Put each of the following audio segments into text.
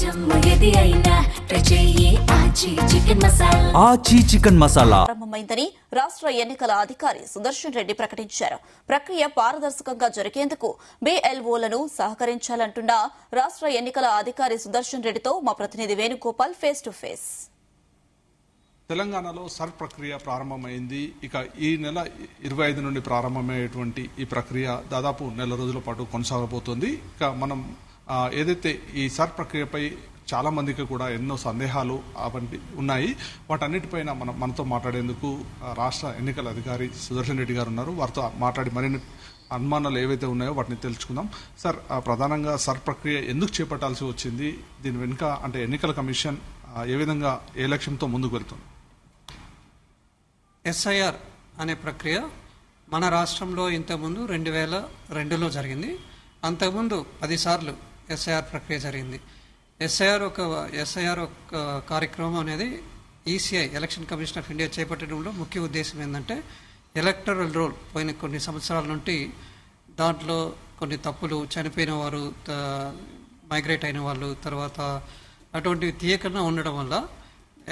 ఆచి చికెన్ మసాలా ప్రారంభమైందని రాష్ట్ర ఎన్నికల అధికారి సుదర్శన్ రెడ్డి ప్రకటించారు. ప్రక్రియ పారదర్శకంగా జరిగేందుకు BLOలను సహకరించాలంటున్న రాష్ట్ర ఎన్నికల అధికారి సుదర్శన్ రెడ్డితో మా ప్రతినిధి వేణుగోపాల్ ఫేస్ టు ఫేస్. తెలంగాణలో సర్ ప్రక్రియ ప్రారంభమైంది. ఇక ఈ నెల 25 నుండి ప్రారంభమయ్యేటువంటి ఈ ప్రక్రియ దాదాపు నెల రోజుల పాటు కొనసాగబోతోంది. ఇక మనం ఏదైతే ఈ సర్ ప్రక్రియపై చాలా మందికి కూడా ఎన్నో సందేహాలు అవన్నీ ఉన్నాయి. వాటన్నిటిపైన మనతో మాట్లాడేందుకు రాష్ట్ర ఎన్నికల అధికారి సుదర్శన్ రెడ్డి గారు ఉన్నారు. వారితో మాట్లాడి మరిన్ని అనుమానాలు ఏవైతే ఉన్నాయో వాటిని తెలుసుకుందాం. సార్, ప్రధానంగా సర్ ప్రక్రియ ఎందుకు చేపట్టాల్సి వచ్చింది? దీని వెనుక అంటే ఎన్నికల కమిషన్ ఏ విధంగా ఏ లక్ష్యంతో ముందుకు వెళ్తుంది? SIR అనే ప్రక్రియ మన రాష్ట్రంలో ఇంతకుముందు 2002లో జరిగింది. అంతకుముందు 10 సార్లు SIR ప్రక్రియ జరిగింది. SIR ఒక కార్యక్రమం అనేది ECI election commission of India చేపట్టడంలో ముఖ్య ఉద్దేశం ఏంటంటే ఎలక్టరల్ రోల్ పోయిన కొన్ని సంవత్సరాల నుండి దాంట్లో కొన్ని తప్పులు, చనిపోయిన వారు, మైగ్రేట్ అయిన వాళ్ళు, తర్వాత అటువంటివి తీయకుండా ఉండడం వల్ల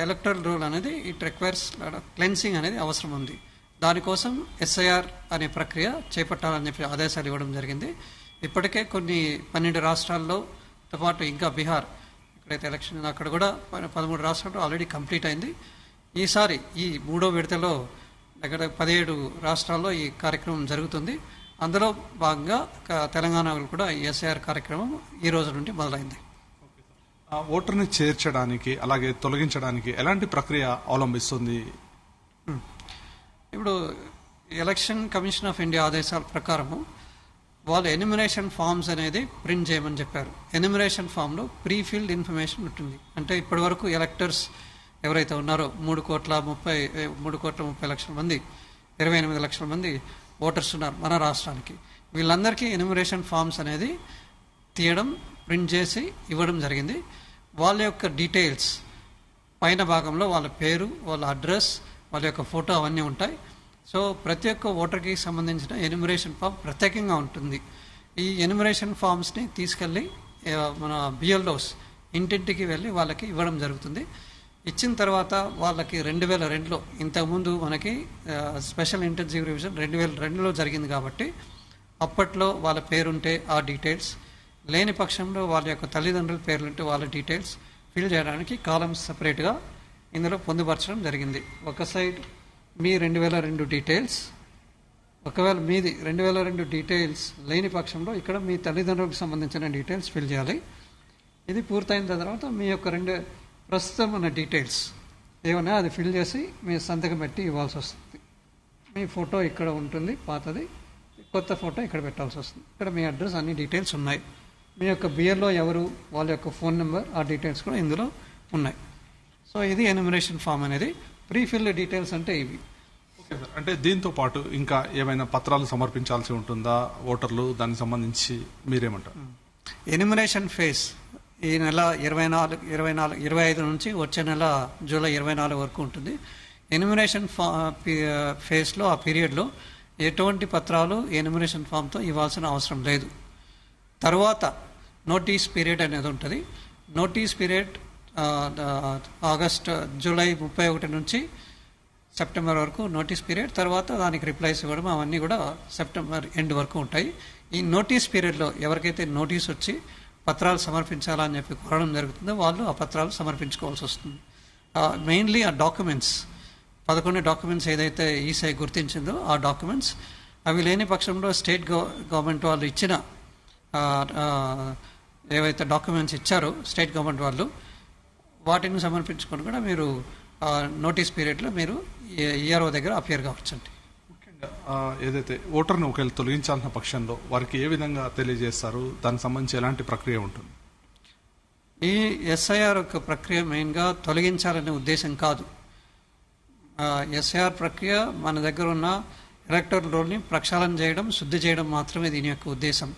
ఎలక్టరల్ రోల్ అనేది ఇట్ రిక్వైర్స్ క్లెన్సింగ్ అనేది అవసరం ఉంది. దానికోసం SIR అనే ప్రక్రియ చేపట్టాలని చెప్పి ఆదేశాలు ఇవ్వడం జరిగింది. ఇప్పటికే కొన్ని 12 రాష్ట్రాల్లో పాటు ఇంకా బీహార్ ఎక్కడైతే ఎలక్షన్ అక్కడ కూడా 13 రాష్ట్రాల్లో ఆల్రెడీ కంప్లీట్ అయింది. ఈసారి ఈ 3వ విడతలో దగ్గర 17 రాష్ట్రాల్లో ఈ కార్యక్రమం జరుగుతుంది. అందులో భాగంగా తెలంగాణలో కూడా ఈ SIR కార్యక్రమం ఈ రోజు నుండి మొదలైంది. ఓటర్ని చేర్చడానికి అలాగే తొలగించడానికి ఎలాంటి ప్రక్రియ అవలంబిస్తుంది? ఇప్పుడు ఎలక్షన్ కమిషన్ ఆఫ్ ఇండియా ఆదేశాల ప్రకారము వాళ్ళు ఎన్యూమరేషన్ ఫామ్స్ అనేది ప్రింట్ చేయమని చెప్పారు. ఎన్యూమరేషన్ ఫామ్లో ప్రీఫిల్డ్ ఇన్ఫర్మేషన్ ఉంటుంది. అంటే ఇప్పటి వరకు ఎలక్టర్స్ ఎవరైతే ఉన్నారో 3,30 లక్షల మంది, 28 లక్షల మంది ఓటర్స్ ఉన్నారు మన రాష్ట్రానికి. వీళ్ళందరికీ ఎన్యూమరేషన్ ఫామ్స్ అనేది తీయడం, ప్రింట్ చేసి ఇవ్వడం జరిగింది. వాళ్ళ యొక్క డీటెయిల్స్ పైన భాగంలో వాళ్ళ పేరు, వాళ్ళ అడ్రస్, వాళ్ళ యొక్క ఫోటో అవన్నీ ఉంటాయి. సో ప్రతి ఒక్క ఓటర్కి సంబంధించిన ఎన్యూమరేషన్ ఫామ్ ప్రత్యేకంగా ఉంటుంది. ఈ ఎన్యూమరేషన్ ఫామ్స్ని తీసుకెళ్ళి మన BLOs ఇంటింటికి వెళ్ళి వాళ్ళకి ఇవ్వడం జరుగుతుంది. ఇచ్చిన తర్వాత వాళ్ళకి 2002లో ఇంతకుముందు మనకి స్పెషల్ ఇంటెన్సివ్ రివిజన్ 2002లో జరిగింది కాబట్టి అప్పట్లో వాళ్ళ పేరుంటే ఆ డీటెయిల్స్, లేని పక్షంలో వాళ్ళ యొక్క తల్లిదండ్రుల పేర్లుంటే వాళ్ళ డీటెయిల్స్ ఫిల్ చేయడానికి కాలమ్స్ సపరేట్గా ఇందులో పొందుపరచడం జరిగింది. ఒక సైడ్ మీ 2002 డీటెయిల్స్, ఒకవేళ మీది 2002 డీటెయిల్స్ లేని పక్షంలో ఇక్కడ మీ తల్లిదండ్రులకు సంబంధించిన డీటెయిల్స్ ఫిల్ చేయాలి. ఇది పూర్తయిన తర్వాత మీ యొక్క ప్రస్తుతం ఉన్న డీటెయిల్స్ ఏమన్నా అది ఫిల్ చేసి మీ సంతకం పెట్టి ఇవ్వాల్సి వస్తుంది. మీ ఫోటో ఇక్కడ ఉంటుంది, పాతది, కొత్త ఫోటో ఇక్కడ పెట్టాల్సి వస్తుంది. ఇక్కడ మీ అడ్రస్, అన్ని డీటెయిల్స్ ఉన్నాయి. మీ యొక్క BLO ఎవరు, వాళ్ళ యొక్క ఫోన్ నెంబర్, ఆ డీటెయిల్స్ కూడా ఇందులో ఉన్నాయి. సో ఇది ఎన్యూమరేషన్ ఫామ్ అనేది. ప్రీఫిల్డ్ డీటెయిల్స్ అంటే ఇవి. ఓకే సార్, అంటే దీంతో పాటు ఇంకా ఏమైనా పత్రాలు సమర్పించాల్సి ఉంటుందా ఓటర్లు? దానికి సంబంధించి మీరేమంటారు? ఎన్యూమరేషన్ ఫేజ్ ఈ నెల 25 నుంచి వచ్చే నెల జూలై 24 వరకు ఉంటుంది. ఎన్యూమరేషన్ ఫేజ్లో ఆ పీరియడ్లో ఎటువంటి పత్రాలు ఎన్యూమరేషన్ ఫామ్తో ఇవ్వాల్సిన అవసరం లేదు. తర్వాత నోటీస్ పీరియడ్ అనేది ఉంటుంది. నోటీస్ పీరియడ్ జూలై 31 నుంచి సెప్టెంబర్ వరకు నోటీస్ పీరియడ్. తర్వాత దానికి రిప్లైస్ ఇవ్వడం అవన్నీ కూడా సెప్టెంబర్ ఎండ్ వరకు ఉంటాయి. ఈ నోటీస్ పీరియడ్లో ఎవరికైతే నోటీస్ వచ్చి పత్రాలు సమర్పించాలని చెప్పి కోరడం జరుగుతుందో వాళ్ళు ఆ పత్రాలు సమర్పించుకోవాల్సి వస్తుంది. మెయిన్లీ ఆ డాక్యుమెంట్స్ 11 డాక్యుమెంట్స్ ఏదైతే ఈసీఐ గుర్తించిందో ఆ డాక్యుమెంట్స్, అవి లేని పక్షంలో స్టేట్ గవర్నమెంట్ వాళ్ళు ఇచ్చిన ఏవైతే డాక్యుమెంట్స్ ఇచ్చారో స్టేట్ గవర్నమెంట్ వాళ్ళు వాటిని సమర్పించుకొని కూడా మీరు నోటీస్ పీరియడ్లో మీరు ERO దగ్గర అపియర్ కావచ్చండి. ముఖ్యంగా ఏదైతే ఓటర్ని ఒకవేళ తొలగించాల్సిన పక్షంలో వారికి ఏ విధంగా తెలియజేస్తారు? దానికి సంబంధించి ఎలాంటి ప్రక్రియ ఉంటుంది? ఈ SIR యొక్క ప్రక్రియ మెయిన్గా తొలగించాలనే ఉద్దేశం కాదు. SIR ప్రక్రియ మన దగ్గర ఉన్న ఎలక్టరల్ రోల్ని ప్రక్షాళన చేయడం, శుద్ధి చేయడం మాత్రమే దీని యొక్క ఉద్దేశం.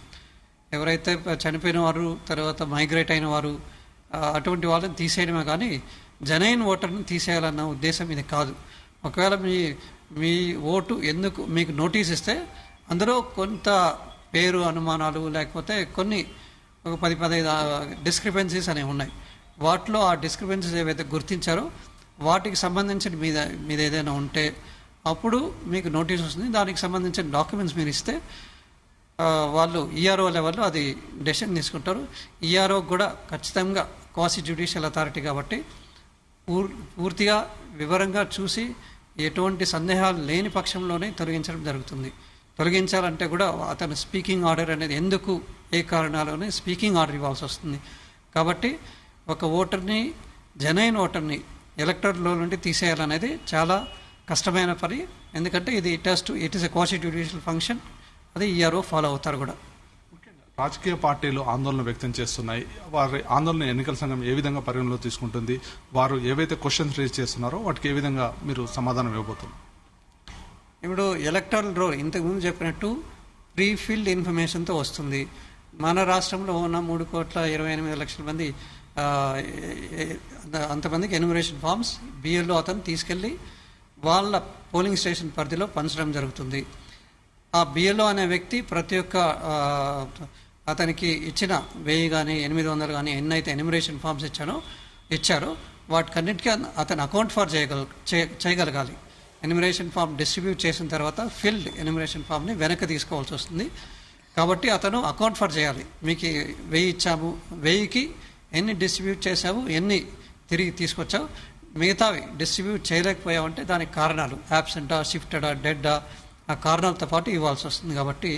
ఎవరైతే చనిపోయిన వారు, తర్వాత మైగ్రేట్ అయిన వారు, అటువంటి వాళ్ళని తీసేయడమే కానీ జనైన్ ఓటర్ని తీసేయాలన్న ఉద్దేశం ఇది కాదు. ఒకవేళ మీ ఓటు ఎందుకు మీకు నోటీస్ ఇస్తే అందులో కొంత పేరు అనుమానాలు లేకపోతే కొన్ని ఒక 10-15 డిస్క్రిపెన్సీస్ అనేవి ఉన్నాయి. వాటిలో ఆ డిస్క్రిపెన్సీస్ ఏవైతే గుర్తించారో వాటికి సంబంధించిన మీద ఏదైనా ఉంటే అప్పుడు మీకు నోటీస్ వస్తుంది. దానికి సంబంధించిన డాక్యుమెంట్స్ మీరు ఇస్తే వాళ్ళు ఈఆర్ఓ లెవెల్లో అది డెసిషన్ తీసుకుంటారు. ఈఆర్ఓ కూడా ఖచ్చితంగా క్వాసి జ్యుడిషియల్ అథారిటీ కాబట్టి పూర్తిగా వివరంగా చూసి ఎటువంటి సందేహాలు లేని పక్షంలోనే తొలగించడం జరుగుతుంది. తొలగించాలంటే కూడా అతను స్పీకింగ్ ఆర్డర్ అనేది ఎందుకు ఏ కారణాలనే స్పీకింగ్ ఆర్డర్ ఇవ్వాల్సి వస్తుంది. కాబట్టి ఒక ఓటర్ని జెన్యూన్ ఓటర్ని ఎలక్టర్లో నుండి తీసేయాలనేది చాలా కష్టమైన పని. ఎందుకంటే ఇది it is a క్వాసి judicial function. అది ఈఆర్ఓ ఫాలో అవుతారు కూడా. రాజకీయ పార్టీలు ఆందోళన వ్యక్తం చేస్తున్నాయి. వారి ఆందోళన ఎన్నికల సంఘం ఏ విధంగా పరిగణలో తీసుకుంటుంది? వారు ఏవైతే క్వశ్చన్స్ రేజ్ చేస్తున్నారో వాటికి ఏ విధంగా మీరు సమాధానం ఇవ్వబోతున్నారు? ఇప్పుడు ఎలక్టరల్ రోల్ ఇంతకుముందు చెప్పినట్టు ప్రీ ఫిల్డ్ ఇన్ఫర్మేషన్తో వస్తుంది. మన రాష్ట్రంలో ఉన్న 3,28,00,000 మంది అంతమందికి ఎన్యూమరేషన్ ఫామ్స్ బిఎల్ఓ అతను తీసుకెళ్ళి వాళ్ళ పోలింగ్ స్టేషన్ పరిధిలో పంచడం జరుగుతుంది. ఆ బిఎల్ఓ అనే వ్యక్తి ప్రతి ఒక్క అతనికి ఇచ్చిన 1000 కానీ 800 కానీ ఎన్నైతే ఎన్యూమరేషన్ ఫామ్స్ ఇచ్చారో వాటికన్నిటికీ అతను అకౌంట్ ఫర్ చేయగలగాలి. ఎన్యూమరేషన్ ఫామ్ డిస్ట్రిబ్యూట్ చేసిన తర్వాత ఫిల్డ్ ఎన్యూమరేషన్ ఫామ్ని వెనక్కి తీసుకోవాల్సి వస్తుంది. కాబట్టి అతను అకౌంట్ ఫర్ చేయాలి. మీకు 1000 ఇచ్చాము, 1000కి ఎన్ని డిస్ట్రిబ్యూట్ చేసావు, ఎన్ని తిరిగి తీసుకొచ్చావు, మిగతావి డిస్ట్రిబ్యూట్ చేయలేకపోయావంటే దానికి కారణాలు యాబ్సెంటా, షిఫ్టెడా, డెడ్డా, ఆ కారణాలతో పాటు ఇవ్వాల్సి వస్తుంది. కాబట్టి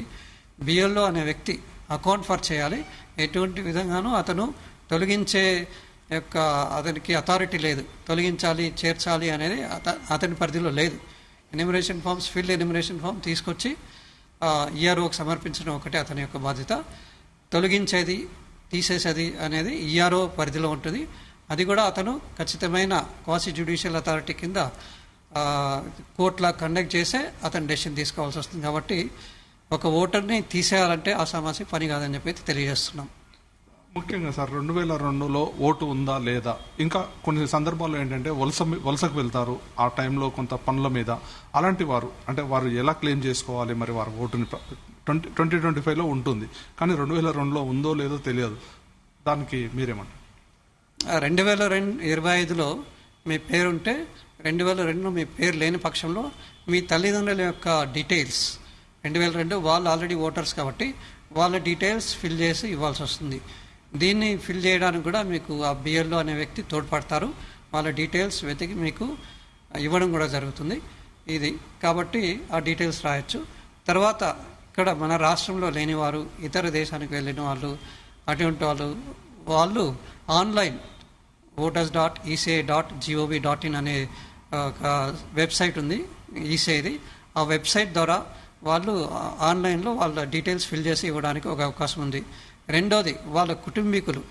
బిఎల్ఓ అనే వ్యక్తి అకౌంట్ ఫర్ చేయాలి. ఎటువంటి విధంగానూ అతను తొలగించే యొక్క అతనికి అథారిటీ లేదు. తొలగించాలి, చేర్చాలి అనేది అతని పరిధిలో లేదు. Enumeration forms filled enumeration form తీసుకొచ్చి ఈఆర్ఓకి సమర్పించడం ఒకటే అతని యొక్క బాధ్యత. తొలగించేది, తీసేసేది అనేది ఈఆర్ఓ పరిధిలో ఉంటుంది. అది కూడా అతను ఖచ్చితమైన క్వాసి జ్యుడిషియల్ అథారిటీ కింద కోర్టులా కండక్ట్ చేసే అతను డెసిషన్ తీసుకోవాల్సి వస్తుంది. కాబట్టి ఒక ఓటర్ని తీసేయాలంటే అసామాసి పని కాదని చెప్పి తెలియజేస్తున్నాం. ముఖ్యంగా సార్ 2002లో ఓటు ఉందా లేదా, ఇంకా కొన్ని సందర్భాల్లో ఏంటంటే వలసకు వెళ్తారు ఆ టైంలో కొంత పనుల మీద. అలాంటి వారు అంటే వారు ఎలా క్లెయిమ్ చేసుకోవాలి? మరి వారు ఓటుని 2025లో ఉంటుంది కానీ 2002లో ఉందో లేదో తెలియదు. దానికి మీరేమంటారు? 2025లో మీ పేరుంటే 2002లో మీ పేరు లేని పక్షంలో మీ తల్లిదండ్రుల యొక్క డీటెయిల్స్ 2002 వాళ్ళు ఆల్రెడీ ఓటర్స్ కాబట్టి వాళ్ళ డీటెయిల్స్ ఫిల్ చేసి ఇవ్వాల్సి వస్తుంది. దీన్ని ఫిల్ చేయడానికి కూడా మీకు ఆ బిఎల్ఓ అనే వ్యక్తి తోడ్పడతారు. వాళ్ళ డీటెయిల్స్ వెతికి మీకు ఇవ్వడం కూడా జరుగుతుంది. ఇది కాబట్టి ఆ డీటెయిల్స్ రాయొచ్చు. తర్వాత ఇక్కడ మన రాష్ట్రంలో లేని వారు, ఇతర దేశానికి వెళ్ళిన వాళ్ళు, అటువంటి వాళ్ళు ఆన్లైన్ voters.eca.gov.in అనే ఒక వెబ్సైట్ ఉంది, ఈసీఐది. ఆ వెబ్సైట్ ద్వారా వాళ్ళు ఆన్లైన్లో వాళ్ళ డీటెయిల్స్ ఫిల్ చేసి ఇవ్వడానికి ఒక అవకాశం ఉంది. రెండోది వాళ్ళ కుటుంబీకులు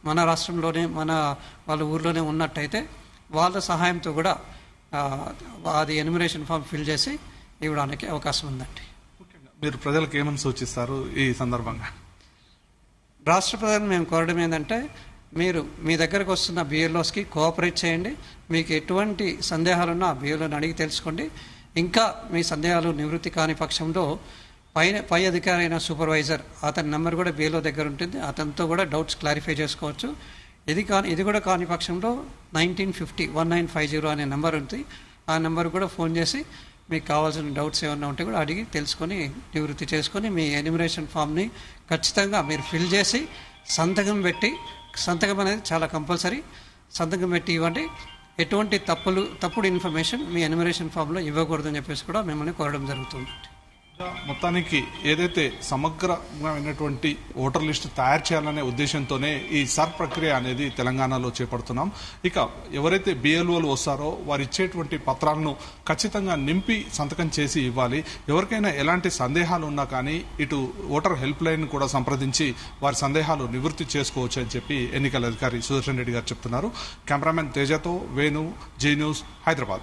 మన రాష్ట్రంలోనే వాళ్ళ ఊర్లోనే ఉన్నట్టయితే వాళ్ళ సహాయంతో కూడా అది ఎన్యూమరేషన్ ఫామ్ ఫిల్ చేసి ఇవ్వడానికి అవకాశం ఉందండి. మీరు ప్రజలకు ఏమని సూచిస్తారు ఈ సందర్భంగా? రాష్ట్ర ప్రజలను మేము కోరడం ఏంటంటే మీరు మీ దగ్గరకు వస్తున్న బిఎల్ఓస్కి కోఆపరేట్ చేయండి. మీకు ఎటువంటి సందేహాలున్నా ఆ బిఎల్ఓని అడిగి తెలుసుకోండి. ఇంకా మీ సందేహాలు నివృత్తి కాని పక్షంలో పై అధికారి అయిన సూపర్వైజర్ అతని నెంబర్ కూడా బిఎల్ఓ దగ్గర ఉంటుంది. అతనితో కూడా డౌట్స్ క్లారిఫై చేసుకోవచ్చు. ఇది కూడా కాని పక్షంలో 1950 అనే నెంబర్ ఉంది. ఆ నెంబర్ కూడా ఫోన్ చేసి మీకు కావాల్సిన డౌట్స్ ఏమన్నా ఉంటే కూడా అడిగి తెలుసుకొని నివృత్తి చేసుకొని మీ ఎన్యూమరేషన్ ఫామ్ని ఖచ్చితంగా మీరు ఫిల్ చేసి సంతకం అనేది చాలా కంపల్సరీ. సంతకం పెట్టి ఇవ్వండి. ఎటువంటి తప్పుడు ఇన్ఫర్మేషన్ మీ ఎన్యూమరేషన్ ఫామ్లో ఇవ్వకూడదని చెప్పేసి కూడా మిమ్మల్ని కోరడం జరుగుతుంది. మొత్తానికి ఏదైతే సమగ్రమైనటువంటి ఓటర్ లిస్టు తయారు చేయాలనే ఉద్దేశంతోనే ఈ సర్ ప్రక్రియ అనేది తెలంగాణలో చేపడుతున్నాం. ఇక ఎవరైతే బిఎల్ఓలు వస్తారో వారు ఇచ్చేటువంటి పత్రాలను ఖచ్చితంగా నింపి సంతకం చేసి ఇవ్వాలి. ఎవరికైనా ఎలాంటి సందేహాలు ఉన్నా కానీ ఇటు ఓటర్ హెల్ప్ లైన్ కూడా సంప్రదించి వారి సందేహాలు నివృత్తి చేసుకోవచ్చు అని చెప్పి ఎన్నికల అధికారి సుదర్శన్ రెడ్డి గారు చెప్తున్నారు. కెమెరామెన్ తేజతో వేణు, జీ న్యూస్, హైదరాబాద్.